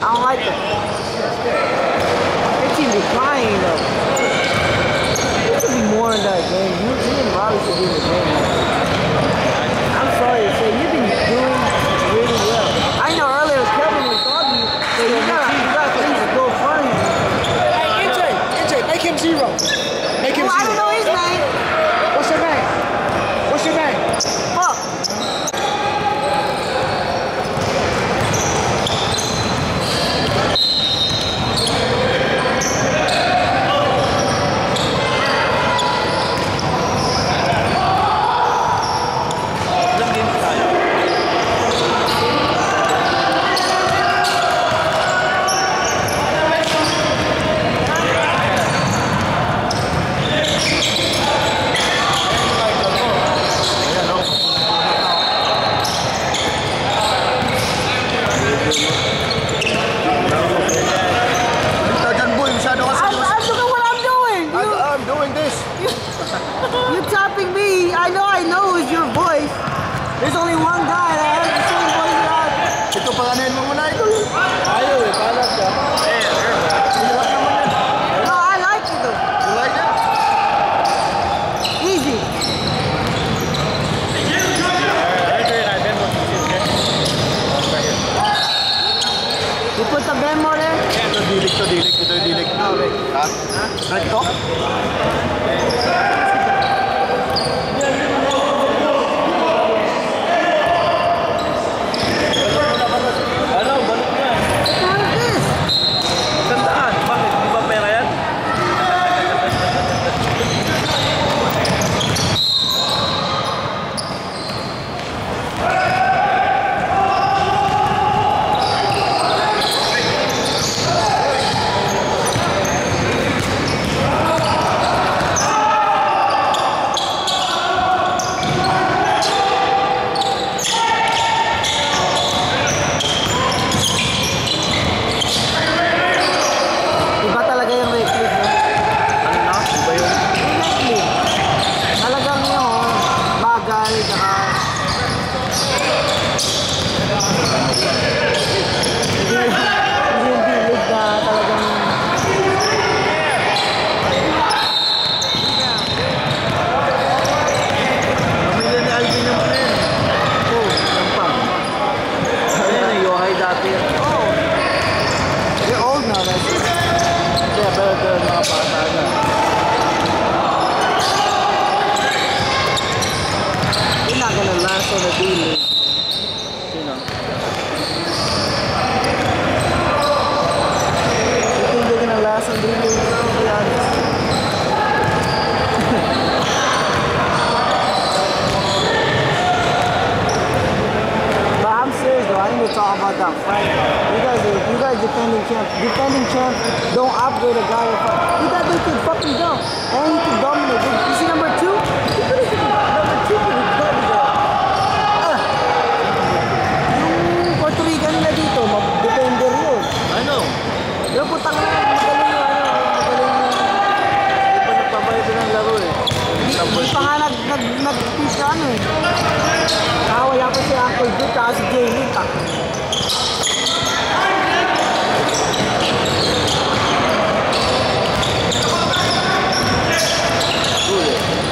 I don't like it. They keep declining though. There should be more in that game. You and Robbie should be in the game. I'm sorry to say, you've been doing really well. I know earlier Kevin was talking, but you got to go funny. Hey, NJ, make him zero. Make him zero. I don't know his name. What's your name? What's your name? Fuck. You're topping me. I know it's your voice. There's only one guy that has the same voice as I. Ito pakanin mo muna ito. Ayaw eh, palat ka. Hirap naman yan. No, I like it though. You like it? Easy. You put the memo there? Ito dilig. Ito yung dilig. Ha? Right to? Talk about that fight. You guys defending champ, don't upgrade a guy. You guys could fucking jump, and he can dominate. You see number 2? He could have been number 2 for his body there. Yung Puerto Rican na dito, mag-defender yun. I know. Pero putang na, magaling Hindi pa nagpabayad ng laro eh. Hindi pa nga nag-pitch ka ano eh. Wala pa si Uncle Drew, tsaka si Jamie pa. Yeah.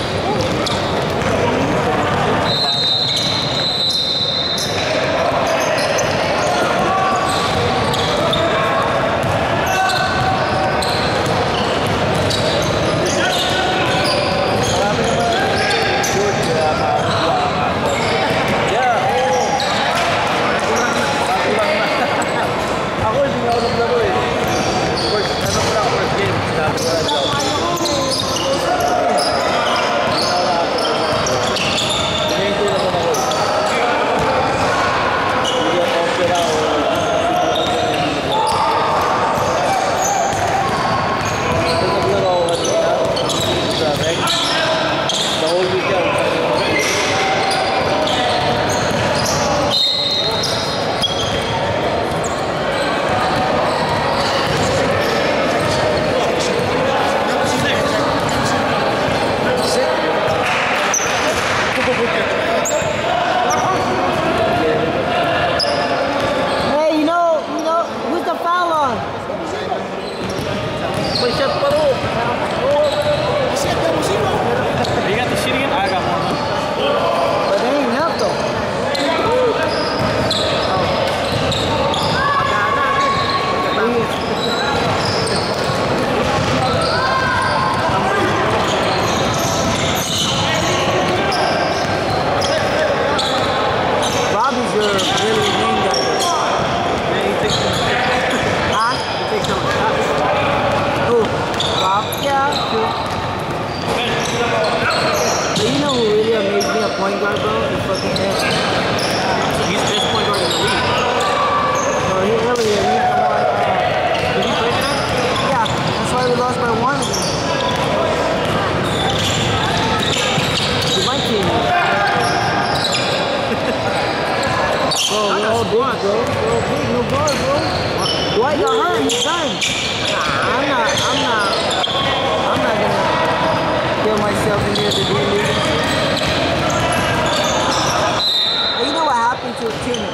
really main guy. Man, he takes some shots. Huh? He takes some shots. Who? Bob? Yeah, true. But you know who really amazed me a point guard, bro? Is fucking him. He's the best point guard in the league. So he really is. He's the one. Did he play that? Yeah, that's why we lost by one again. To my team. Bro, we're all big, bro. We're all big, no bars, bro. Dwight got hurt, he's done. Nah, I'm not gonna kill myself in here to do it. But you know what happened to Timmy?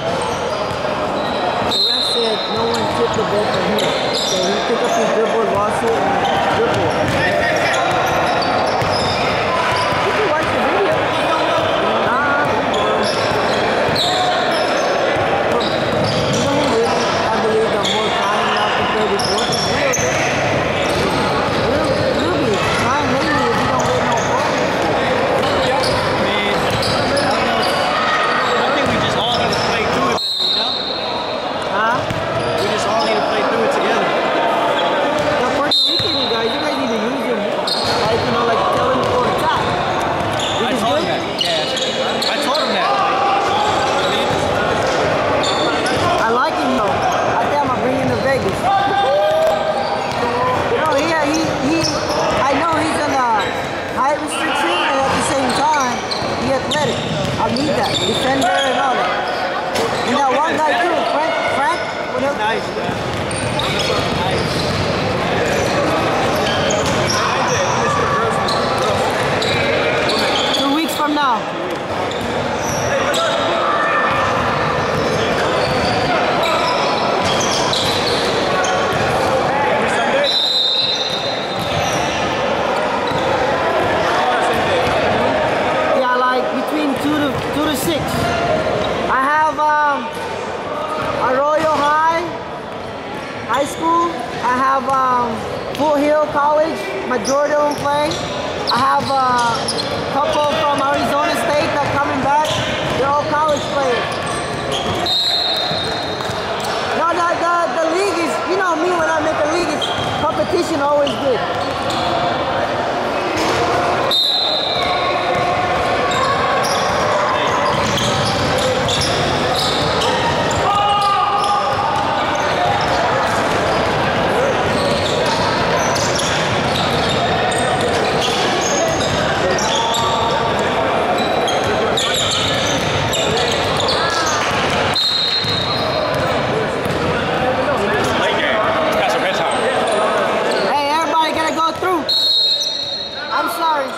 The ref said no one tipped the ball from him. So he picked up his dribble, lost it, and dribbled. You can watch the video. Nah, bro. You know who really, I believe, got more time now compared to before? We'll be trying lately if you don't get no ball. Man, I don't know. I think we just all need to play through it better, you know? Huh? We just all need to play through it together. The Puerto Rican guys, you guys need to use them more. Like, you know, like tell them to go attack. I told him that. Yeah. I told him that. I like him though. I think I'm gonna bring him to Vegas. You know, I know he's on the height restriction, and at the same time, he athletic. I need that. Defender and all that. And that one guy too, Frank, whatever. Nice, man. Nice. 2 weeks from now. Yeah, like between 2 to 6. I have Arroyo High School. I have Foot Hill College, majority of them play. I have a couple from Arizona State that coming back. They're all college players. No, the league is, you know me, when I make a league, it's competition always good. Hey, everybody gotta go through. I'm sorry.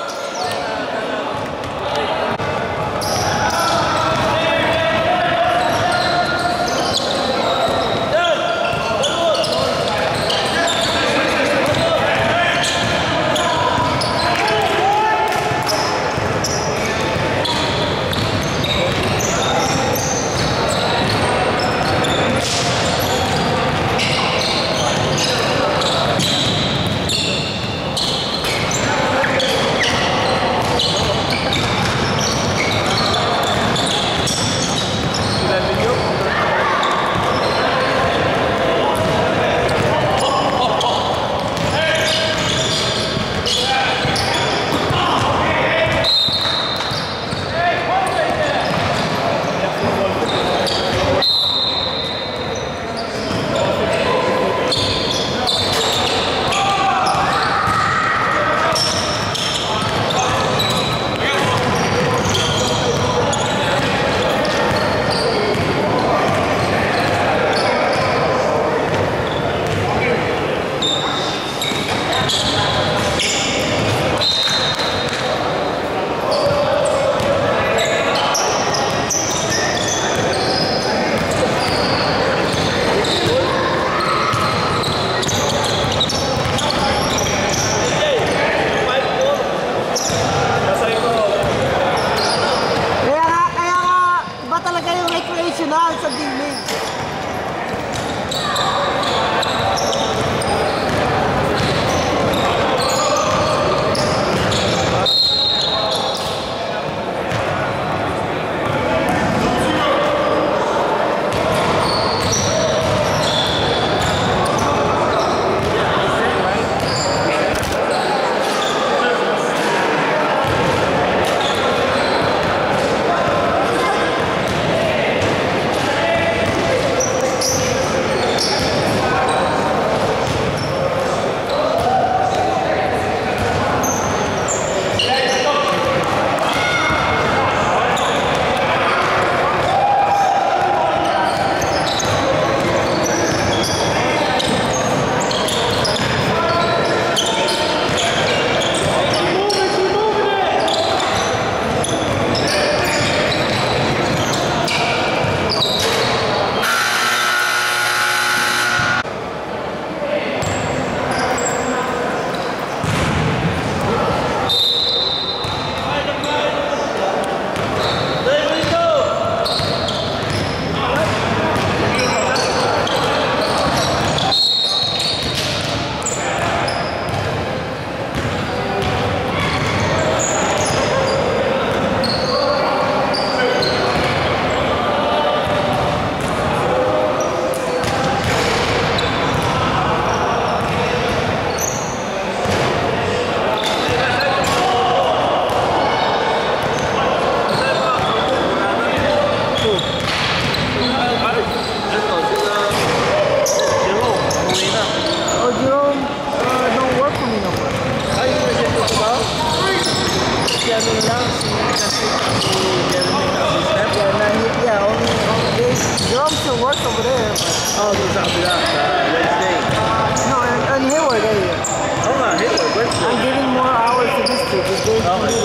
Jerome still works over there. Oh, doon sa kabila, sa Wednesday. No, and Hayward area. Oo nga, Hayward, Wednesday. I'm giving more hours to this kid. This day Okay.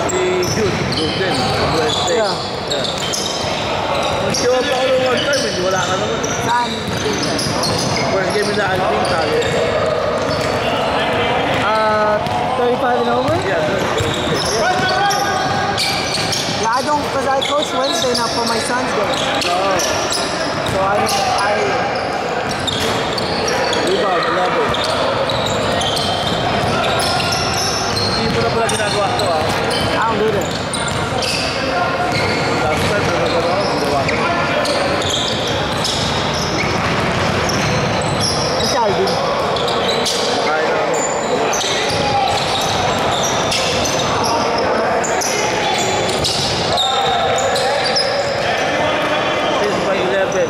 Si Jude din, Wednesday. Yeah. Mag-show up ako ng one time, hindi wala ka naman. Saan? First game na Alvin, talo. 35 and over? Yeah, Yeah, I don't, because I coach Wednesday now for my son's game. So rebound, 11. Hindi mo na pala ginagawa ito, ha? I don't do that. Last time, nagagawa ko, ginawa ko. Ang Alvin. Kaya na ako. Since by 11.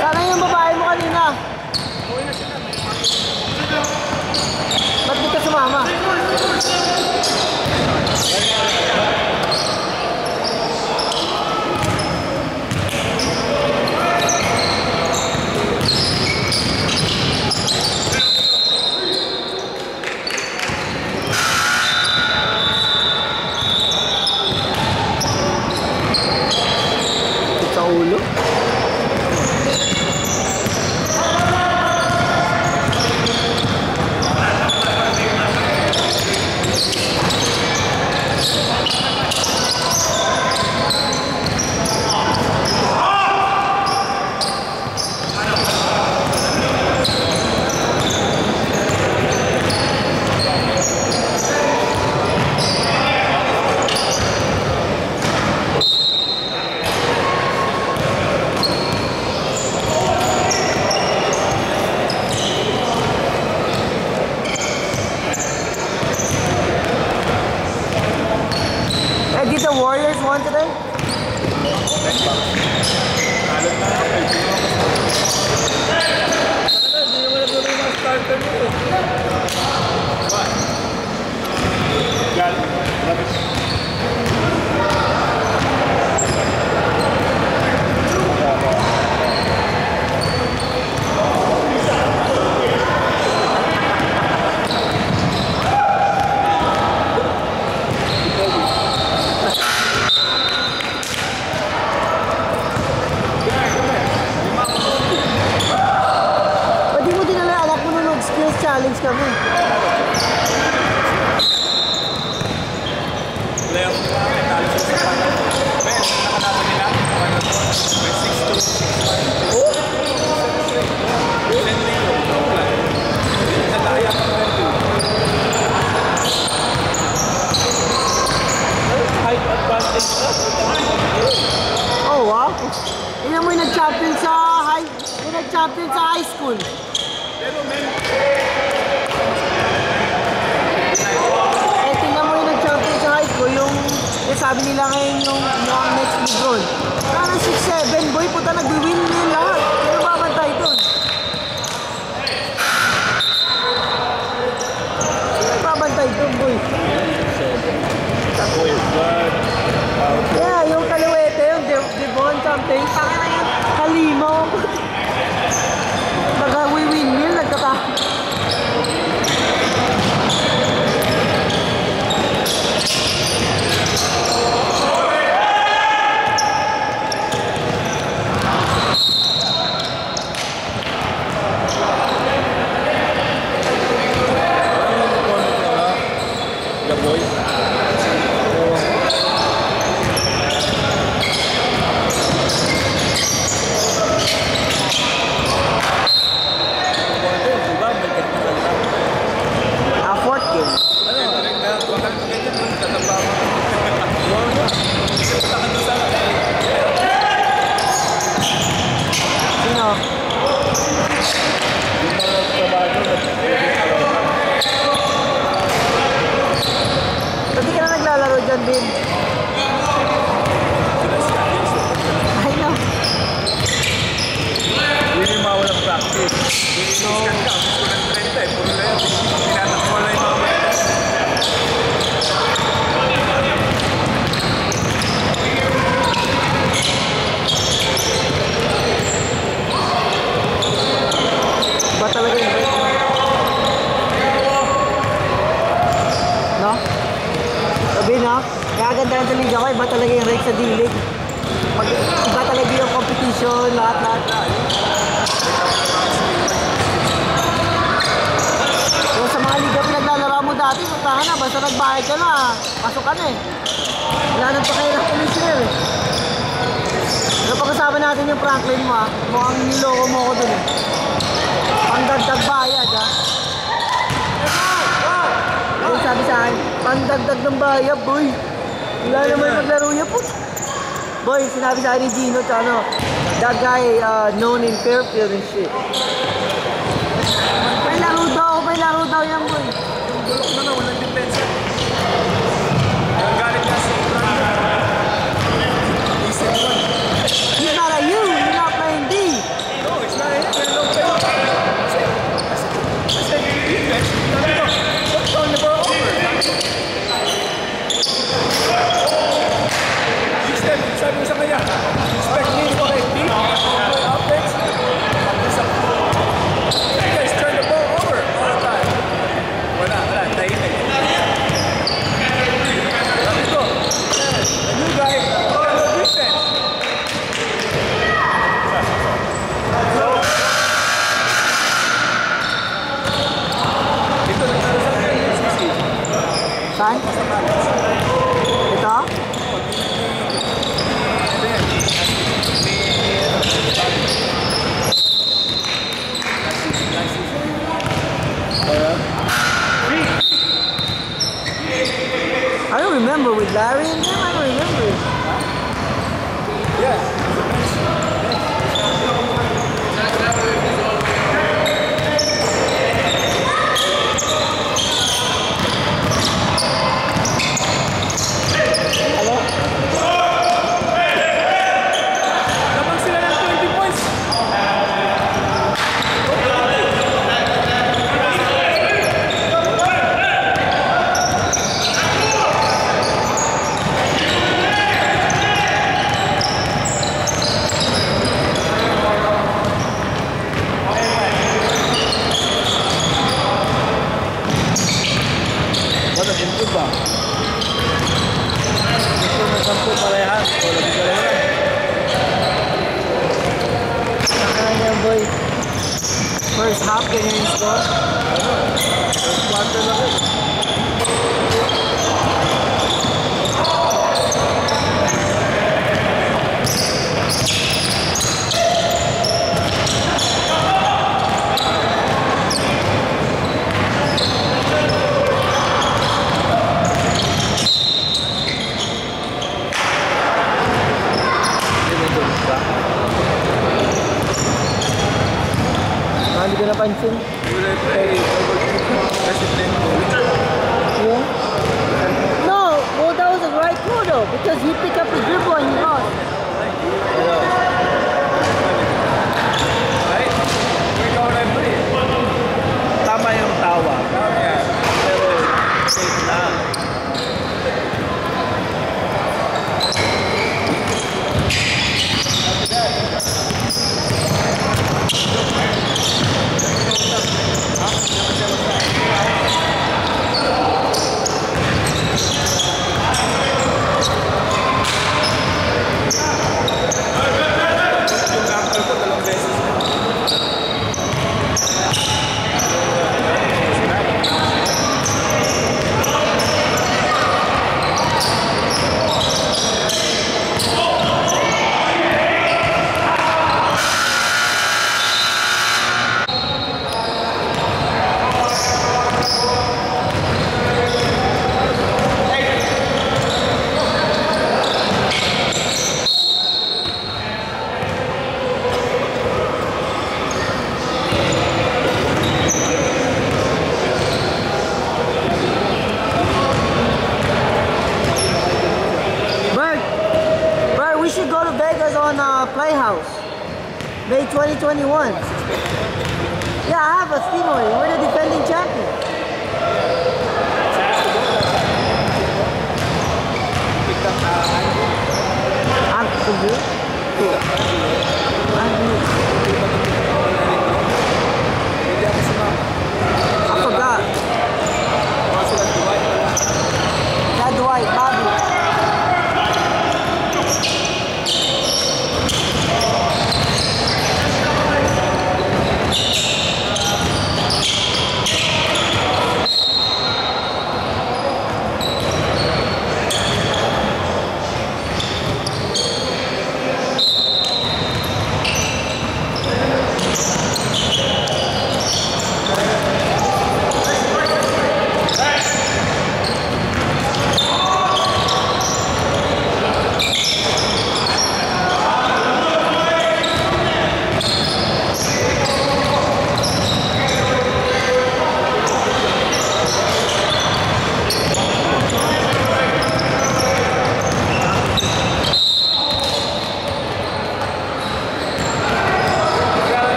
Sana yung babae mo kanina. Ba't di ka sumama? Sa ulo? Did the Warriors won today? Hindi naman nagawin mga starter mo. Ba't di mo dinala anak mo nung skills challenge kami? Oh wow! Tingnan mo yung nag-champion sa high school. Eh, tingnan mo yung nag-champion sa high school, yung sabi nila ngayon yung next LeBron. Parang 6'7", boy, puta nag-win yun lahat. Sino babantay doon? Sino babantay doon, boy? Yeah, yung kaliwete, yung Devon something, taka na yun, kalimo. Mag-win yun, nagkata. iba talaga yung rank sa D-League. Iba talaga yung competition, lahat. So sa mga liga pinaglalaro mo dati, puntahan na, basta nagbayad ka na, pasok ka na eh. Wala nang pakailang commissioner eh. Pero pag-usapan natin yung Franklin mo mukhang niloko mo ko dun eh. Pangdagdag bayad Yung sabi sa akin, pangdagdag ng bayad boy. Wala naman maglaro niya po. Boy, sinabi sa akin ni Gino, that guy known in Fairfield and shit. May laro daw yan boy. Bulok na walang depensa. Ang galit na sa He's not a you, you're not playing D. No, it's not him. I said, defense. Stop throwing the ball over. Sabi mo sa kanya, expect me to play deep, play offense. You guys turn the ball over all the time. Wala, tahimik. Let's go. The new guy, no defense. Ito, nagsasabi yung UCC. Saan? Ito? I don't remember with Larry and them, I don't remember. Yeah. First half, ganyan yung score. First quarter lang eh. Hindi ko napansin. Yeah? No, well that was the right call though, because he picked up the dribble and he lost. Right? Ikaw na play. Tama yung tawa. Pero safe na. Playhouse, May 2021. Yeah, I have a Steamaway. We're the defending champion. I forgot. That Dwight, Bobby.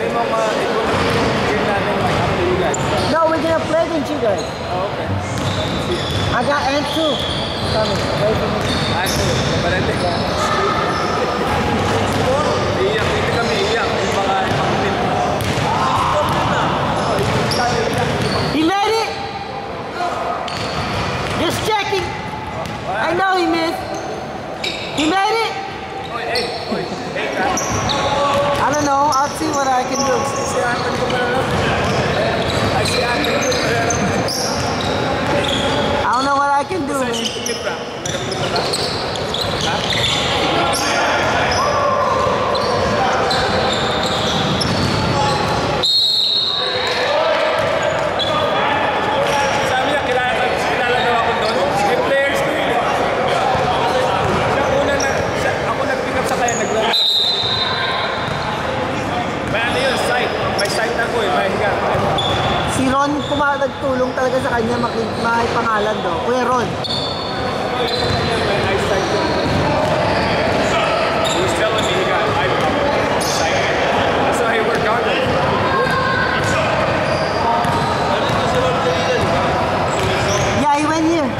Hindi mo game natin like up to you guys. No, we're gonna play against you guys. Oh, okay. I got Ant too. Coming. Wait for me. Kaparente ka. Iyak, hindi kami iyak. Yung mga team. He made it! Just checking. I know he missed. He made it! I don't know. I'll see what I can do. I don't know what I can do. Si Ron, nagtulong talaga sa kanya may pangalan daw. Kuya Ron. He was telling me he got sight. That's why he worked on it. Yeah, he went here.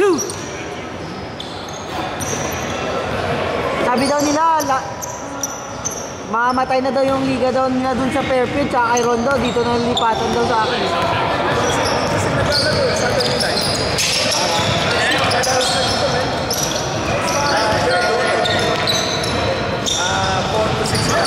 Two. Sabi daw nila, mamatay na daw yung liga daw nila dun sa Fairfield tsaka kay Rondo. Dito na lipatan daw sa akin. Kasi naglalaro sa Saturday night. 4 to 6 na.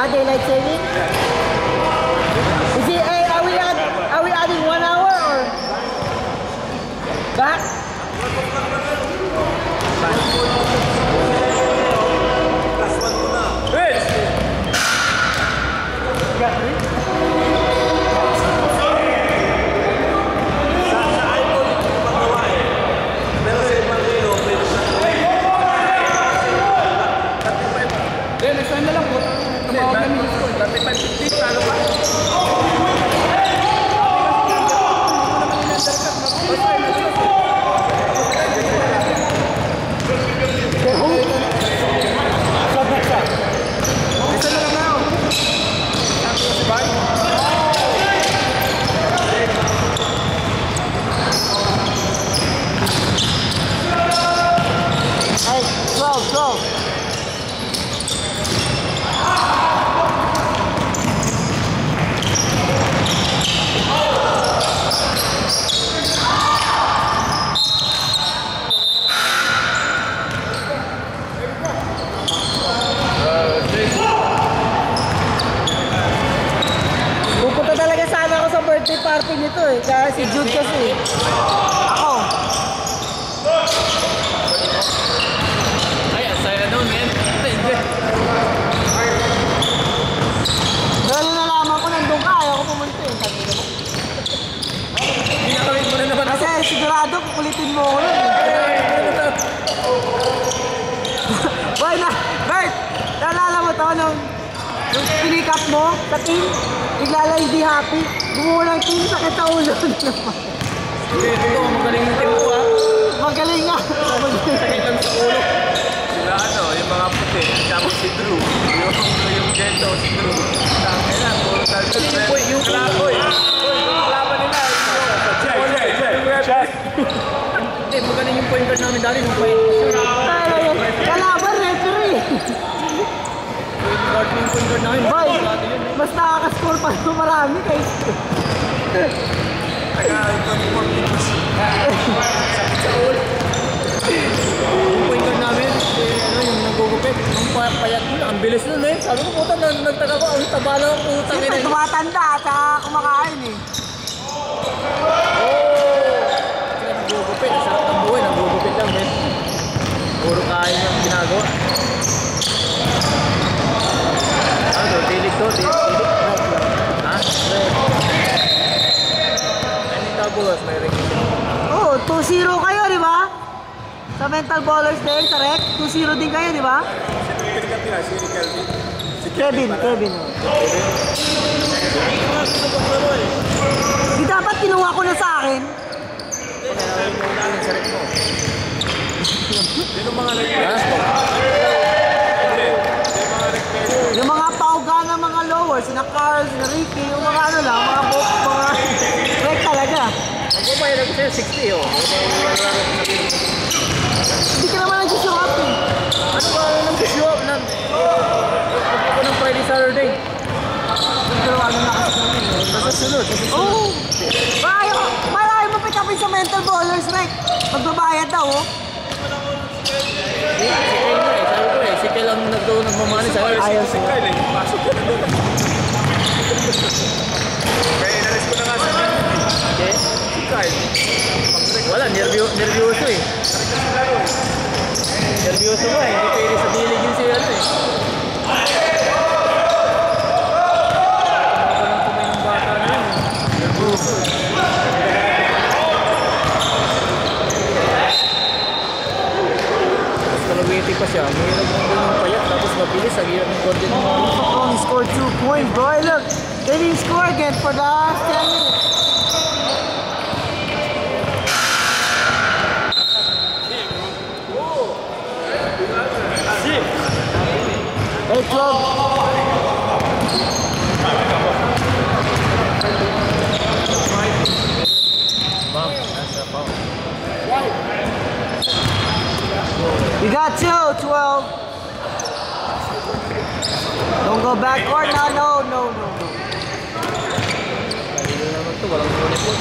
Daylight saving? Is it, hey, are we adding 1 hour or back? Party nito eh, kaya si Jude kasi. Ako. Ay, saya daw niyan. Pero nalaman ko nandun ka, ayaw ko pumunta eh. Ginagawin mo na naman ako. Kasi sigurado kukulitin mo ako nun eh. Boy na, Bert! Naalala mo to nung pinick up mo sa team, bigla lang hindi happy. Bumuha ng team, sakit sa ulo naman. Ito, magaling yung team ko ha. Magaling nga. Sakit lang sa ulo. Sila yung mga puti, tapos si Drew. Yung Gento, si Drew. Tama na, puro talto. Yung kalaboy. Yung kalaban nila. Check. Hindi, magaling yung point guard namin dali. Kalaban, referee. Boy, mas nakaka-score pa ito marami guys. Kaya ito Sakit sa ulo. Yung point guard namin, yung nagugupit, yung payat mo, ang bilis nun eh. Sabi ko, puta, nagtaka ko, ang taba lang ang putang Siyempre, ina. tumatanda at kumakain eh. Sila nagugupit, ang sarap ng buhay, nagugupit lang eh. Puro kain yung ginagawa. Ano to, tilig to, tilig. Ha? Any tabulos, may recognition. Oo, 2-0 kayo, di ba? Sa mental ballers din, sa rec, 2-0 din kayo, di ba? Kevin. Di dapat kinuha ko na sa akin. Sino mga request? Yung mga pauga ng mga lower, sina Carl, sina Ricky, yung mga ano lang, mga rec talaga. Ako ba yung sa'yo 60 oh? Hindi ka naman nag-show up eh. Ano ba nag-show up na? Ako ng Friday, Saturday. Pero ano na kasi namin eh. Sa sunod. Oo! Malayo mo pick upin sa mental ballers, rec. Magbabayad daw oh. Si Kyle na eh. Sabi ko eh. Si Kyle ang nagmamani sa akin. Ayaw Si Kyle eh. Pasok ko na doon. Kaya inalis ko na nga sa akin. Okay? Si Kyle. Wala, nervyoso eh. Nervyoso ba eh. Hindi pwede sa dilig yun si ano eh. Walang kumay ng bata na yun. Nervyoso eh. Kalawiti pa siya, may nagmamahal ng payat tapos mabilis, ang hirap ng konti ng mga Only scored 2 points, bro. Hey, look, they didn't score again for the last 10 minutes. Hey, club. You got 2-12. Don't go backcourt now. No. kanina naman ito, walang ulit po.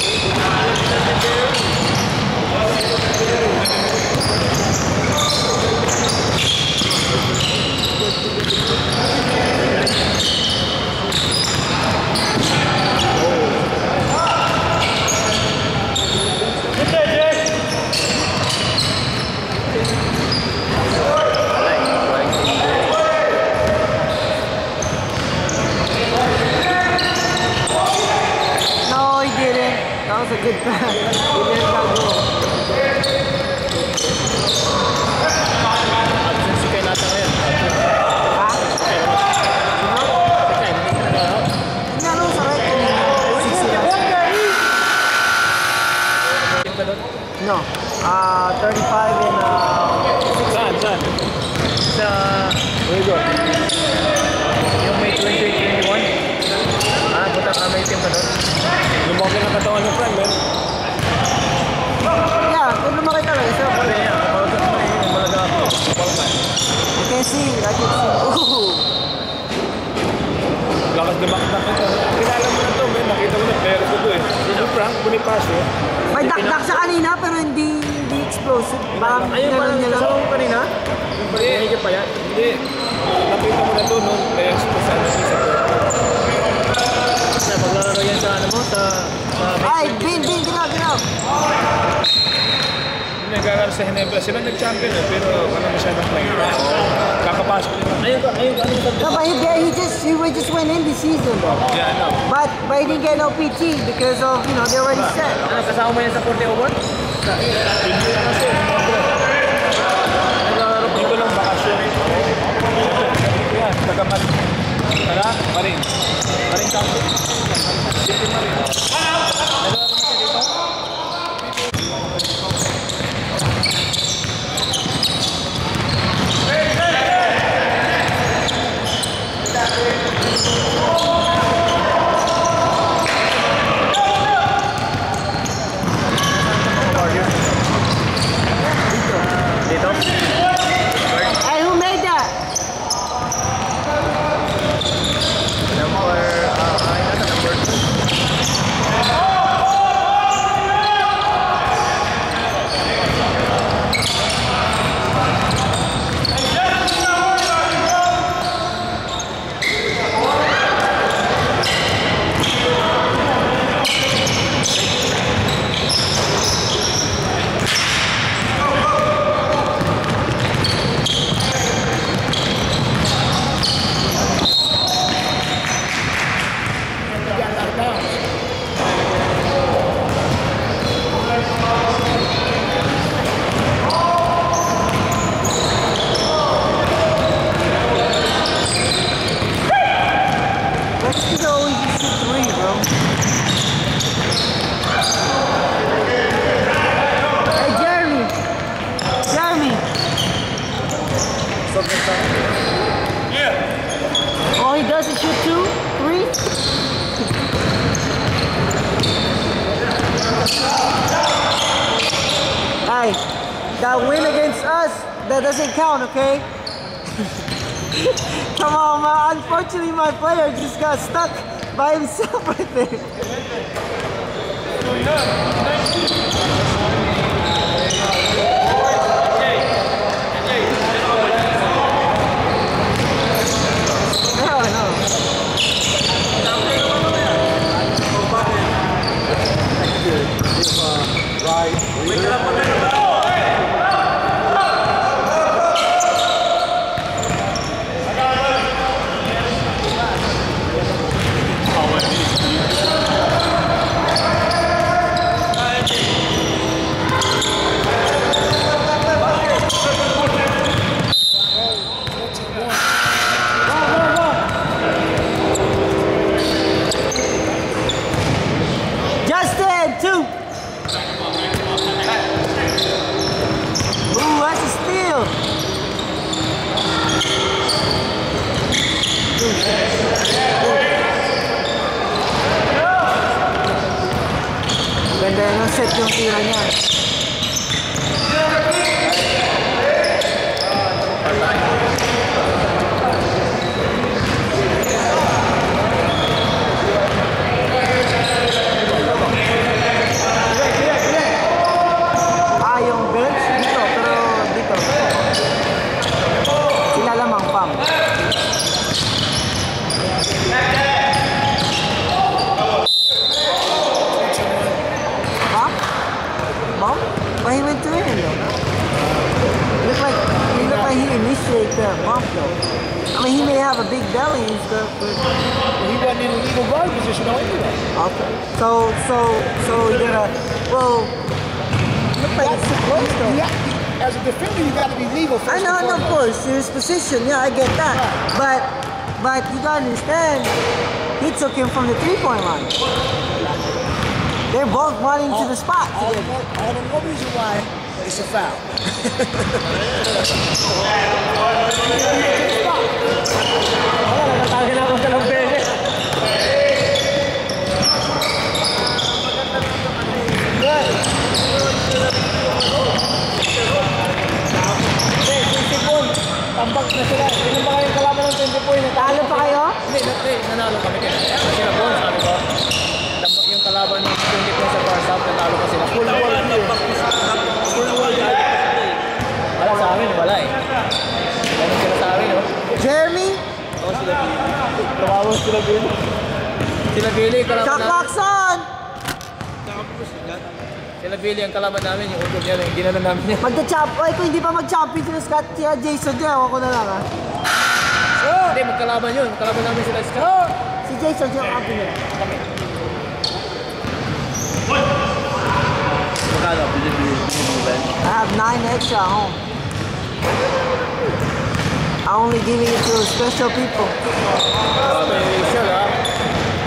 No, he didn't. That was a good pass. He didn't got goal. Absence si Kyle ata ngayon. Ha? Sino? Si Kyle, hindi ka naglalaro. Nalo sa right kanina. 60 lang. Team ka doon? No. 35 and Saan? Sa Uruguay. Yung May 2021. Punta ka may team ka doon? Lumaki na katawan ng friend, man. yeah, kung lumaki talaga siya. Kaya niya, kapag ka may malaga ako. You can see, I can see. Ooh. Lakas dumakdak ito. Kilala mo na ito, man. Nakita mo na player ko ito eh. Sino? Frank Bonifacio. May dakdak siya kanina pero hindi explosive. Parang Ayun pa gano'n niya lang. sa kanina? Yung pag-iigit pa yan? Hindi. Nakita mo na ito, no? Kaya exposado siya sa na maglalaro yan sa ano mo? Sa Ay, bin, ginaw. Nag-aaral sa Hinebra. Sila nag-champion eh, pero wala masyadong play. Kakapasok nila. Ayun sa No, but he just went in this season though. Yeah, I know. But he didn't get no PT because of, they already set. ano, kasama mo yan sa 40 over? Hindi na kasi. Naglalaro Dito lang bakasyon. Yan, tagamat. Tara, Marin. Marin Campo. Dito Marin. Naglalaro mo siya dito? Dito? Hey, who made that? Number 2. Hey, that win against us, that doesn't count, okay? Come on, man. Unfortunately, my player just got stuck by himself right there. Ganda yung set yung tira niya. Yung bench dito, pero dito. Sila lamang pam. But he went to him though. He looked like he initiated that bump though. I mean, he may have a big belly and stuff, but he wasn't in a legal guard position anyway. Okay. So you're gonna look like it's too close though. As a defender, you got to be legal first. I know, of course, his position. Yeah, I get that. But you gotta understand, he took him from the 3-point line. They're both running to the spot. All the more reason why it's a foul. Tambak na sila. Ilan ba kayong kalaban ng 20 point? Talo pa kayo? Hindi, nanalo kami kaya. Sila po, sabi ko. Yung kalaban ng 20 points sa first half, natalo pa sila. Full world view. Full world view. Wala sa amin, wala eh. Ganun sila sa amin, no? Jeremy? Oo, sila Billy. Tumawag sila Billy. Sila Billy, kalaban Shot namin. clock's on! Sila Billy ang kalaban namin, yung ugod niya, yung ginano namin niya. Magta-chop. Oy, kung hindi pa mag-champion sila Scott, siya Jason dyan, ako na lang ha. Hindi, magkalaban yun. Magkalaban namin sila Scott. Si Jason dyan, kampiyon yun. I have 9 extra at home. I'm only giving it to special people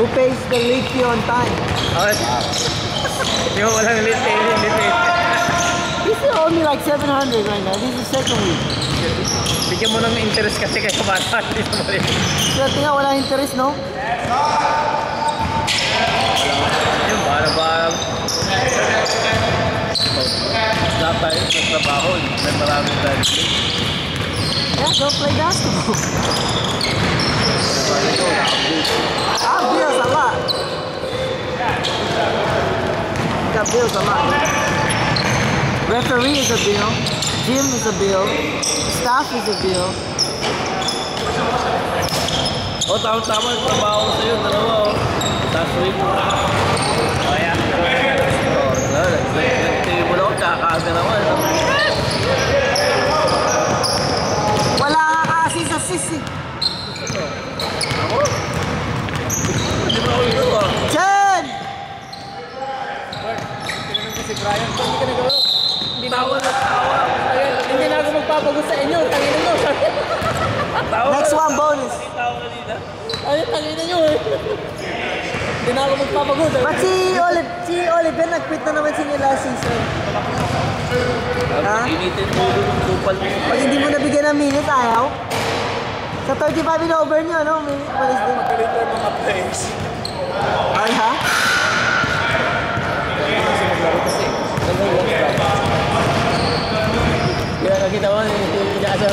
who pays the league fee on time. Di mo walang late pay. He still owe me like 700 right now. This is second week. Bigyan mo ng interest kasi kayo bata. So, tingnan, wala interest, no? Yung barang-barang. Dapat yung trabaho, may maraming dahil. Yeah, don't play basketball. I have bills a lot. Got bills a lot. Referee is a bill. Gym is a bill. Staff is a bill. Tama-tama yung trabaho ko sa'yo, dalawa o. Last week. Yeah. Nagtingin mo lang ako, kakaga naman. Wala ka kasi sa sisi. Ako? Hindi ba ako ito ah? Chen! Tinanong ko si Brian, hindi ka nagawa. Hindi na ako magpapagot sa inyo. Tangina nyo. Next one, bonus. Ay, tangina nyo eh. Hindi na ako magpapagot. But si Oliver, nag-quit na naman siya last season. Ha? Initin mo yung kupal mo. Pag hindi mo nabigyan ng minute, ayaw. Sa 35 in over nyo, no? Minute, walis din. Magaling tayo mga plays. Ay, ha? Kasi maglaro kasi.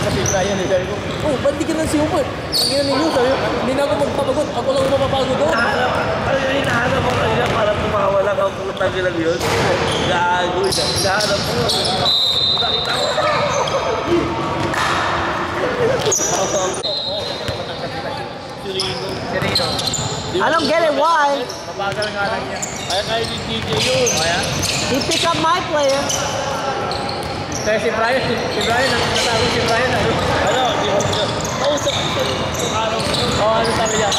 kasi Brian eh. Sabi ko, oh, ba't di ka nang super? Ang ina ninyo, sabi ko, hindi na ako magpapagod. Ako lang mapapagod doon. Hinahanap ko kanina para tumawa lang ang putang lang yun. Gago siya. Hinahanap ko. Nakita ko. Sereno. I don't get it why. Mabagal nga lang niya. Ay, kaya ni DJ yun. Kaya? He pick up my player. Kaya si Brian, natago si Brian. Ano, di ba siya? Kausap ko siya itong araw. Oo, ano sabi niya?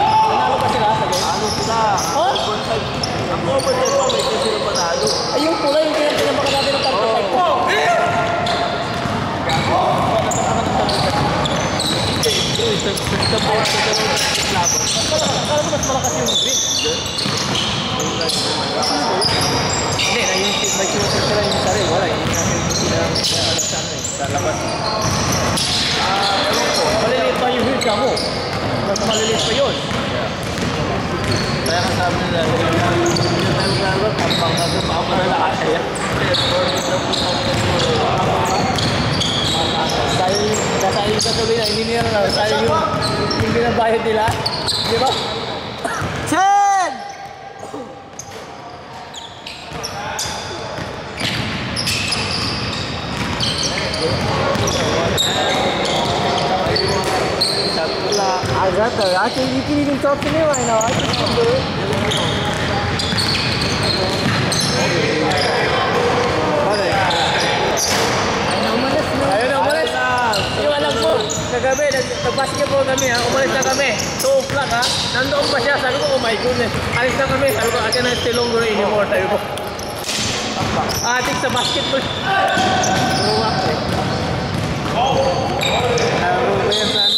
Nanalo pa sila sa game? Ano sila? Huh? Ang overtime pa, may kasi na panalo. Ay, yung pula, yung pinapaka natin ng target. Oh! Akala mo mas malakas yung green. Hindi, na yung may shooter sila yung sarili. Wala, hindi namin sa labas. Maliliit pa yung hit mo. Mas maliliit pa yun. Kaya kasabi nila, yung nalalo, tampang na ito, baka malalakas kaya. Dahil sa tuloy na, hindi nila na, dahil yung binabayad nila. Di ba? 10! I got that. I think you can even talk to me right now. I can do it. Ayun na, umalis. Yung alam ko, kagabi, nag-basketball kami ha, umalis na kami. 2 o'clock ha, nandoon pa siya. Sabi ko, oh my goodness. Alis na kami. Sabi ko, I cannot stay longer anymore. Sabi ko, atik sa basketball. Ruwak eh. Ruwak yan sana.